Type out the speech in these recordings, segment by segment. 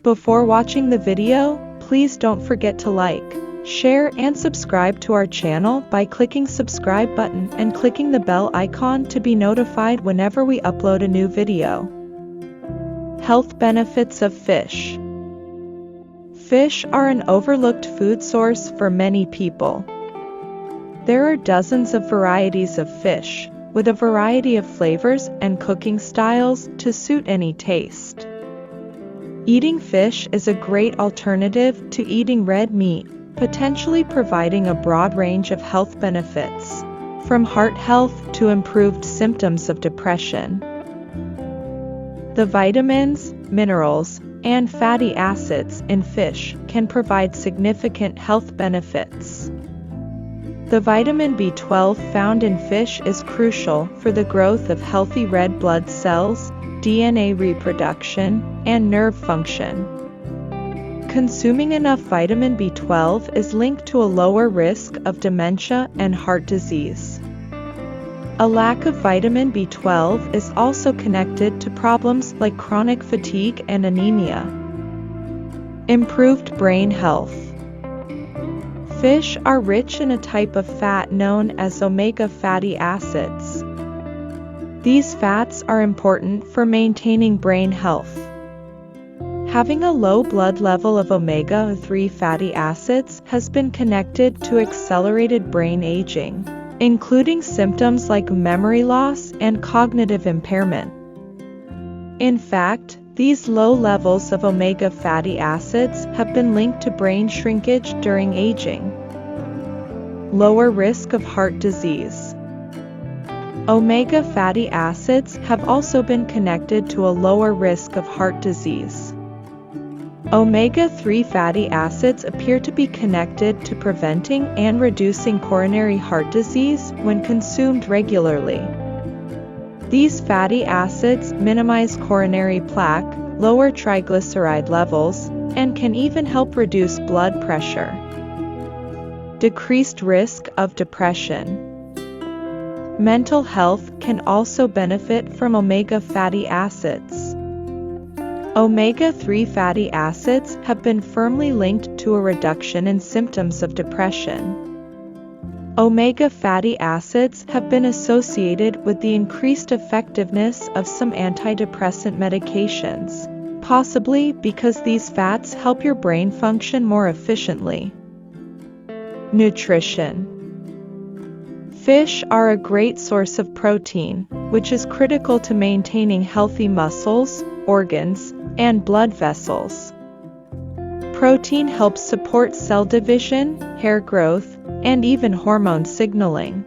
Before watching the video, please don't forget to like, share and subscribe to our channel by clicking subscribe button and clicking the bell icon to be notified whenever we upload a new video. Health benefits of fish. Fish are an overlooked food source for many people. There are dozens of varieties of fish, with a variety of flavors and cooking styles to suit any taste. Eating fish is a great alternative to eating red meat, potentially providing a broad range of health benefits, from heart health to improved symptoms of depression. The vitamins, minerals, and fatty acids in fish can provide significant health benefits. The vitamin B12 found in fish is crucial for the growth of healthy red blood cells, DNA reproduction, and nerve function. Consuming enough vitamin B12 is linked to a lower risk of dementia and heart disease. A lack of vitamin B12 is also connected to problems like chronic fatigue and anemia. Improved brain health. Fish are rich in a type of fat known as omega fatty acids. These fats are important for maintaining brain health. Having a low blood level of omega-3 fatty acids has been connected to accelerated brain aging, including symptoms like memory loss and cognitive impairment. In fact, these low levels of omega fatty acids have been linked to brain shrinkage during aging. Lower risk of heart disease. Omega fatty acids have also been connected to a lower risk of heart disease. Omega-3 fatty acids appear to be connected to preventing and reducing coronary heart disease when consumed regularly. These fatty acids minimize coronary plaque, lower triglyceride levels, and can even help reduce blood pressure. Decreased risk of depression. Mental health can also benefit from omega fatty acids. Omega-3 fatty acids have been firmly linked to a reduction in symptoms of depression. Omega fatty acids have been associated with the increased effectiveness of some antidepressant medications, possibly because these fats help your brain function more efficiently. Nutrition. Fish are a great source of protein, which is critical to maintaining healthy muscles, organs, and blood vessels. Protein helps support cell division, hair growth, and even hormone signaling.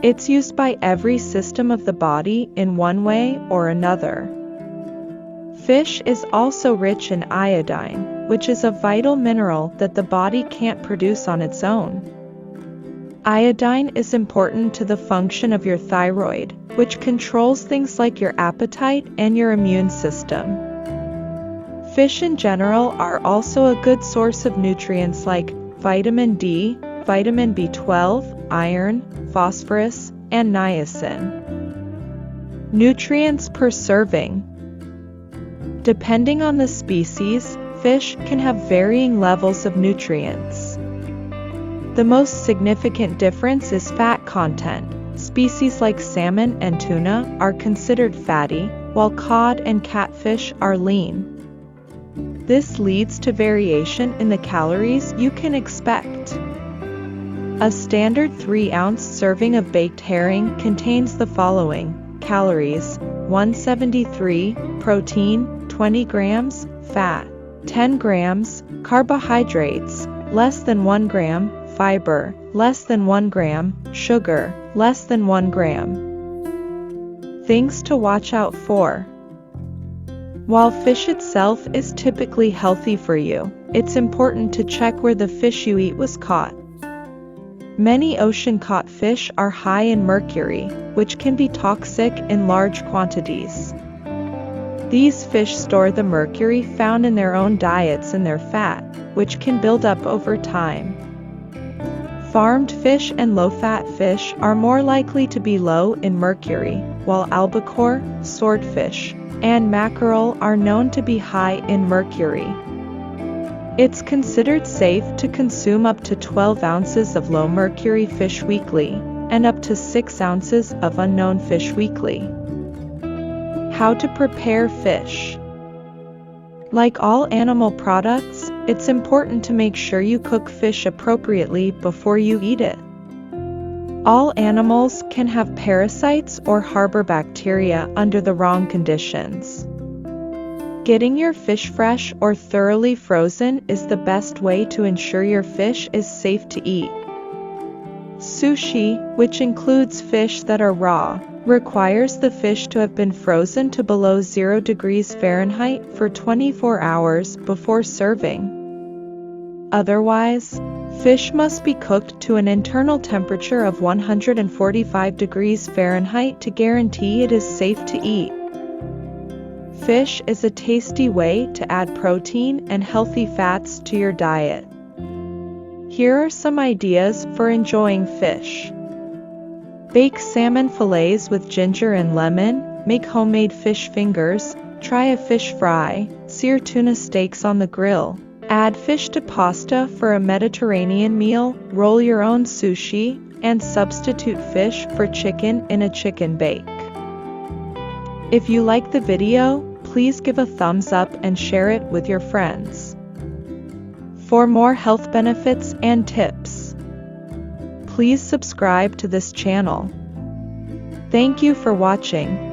It's used by every system of the body in one way or another. Fish is also rich in iodine, which is a vital mineral that the body can't produce on its own. Iodine is important to the function of your thyroid, which controls things like your appetite and your immune system. Fish in general are also a good source of nutrients like vitamin D, vitamin B12, iron, phosphorus, and niacin. Nutrients per serving. Depending on the species, fish can have varying levels of nutrients. The most significant difference is fat content. Species like salmon and tuna are considered fatty, while cod and catfish are lean. This leads to variation in the calories you can expect. A standard 3-ounce serving of baked herring contains the following: calories, 173, protein, 20 grams, fat, 10 grams, carbohydrates, less than 1 gram, fiber, less than 1 gram, sugar, less than 1 gram. Things to watch out for. While fish itself is typically healthy for you, it's important to check where the fish you eat was caught. Many ocean-caught fish are high in mercury, which can be toxic in large quantities. These fish store the mercury found in their own diets in their fat, which can build up over time. Farmed fish and low-fat fish are more likely to be low in mercury, while albacore, swordfish, and mackerel are known to be high in mercury. It's considered safe to consume up to 12 ounces of low-mercury fish weekly, and up to 6 ounces of unknown fish weekly. How to prepare fish. Like all animal products, it's important to make sure you cook fish appropriately before you eat it. All animals can have parasites or harbor bacteria under the wrong conditions. Getting your fish fresh or thoroughly frozen is the best way to ensure your fish is safe to eat. Sushi, which includes fish that are raw, requires the fish to have been frozen to below 0 degrees Fahrenheit for 24 hours before serving. Otherwise, fish must be cooked to an internal temperature of 145 degrees Fahrenheit to guarantee it is safe to eat. Fish is a tasty way to add protein and healthy fats to your diet. Here are some ideas for enjoying fish. Bake salmon fillets with ginger and lemon, make homemade fish fingers, try a fish fry, sear tuna steaks on the grill, add fish to pasta for a Mediterranean meal, roll your own sushi, and substitute fish for chicken in a chicken bake. If you like the video, please give a thumbs up and share it with your friends. For more health benefits and tips, please subscribe to this channel. Thank you for watching.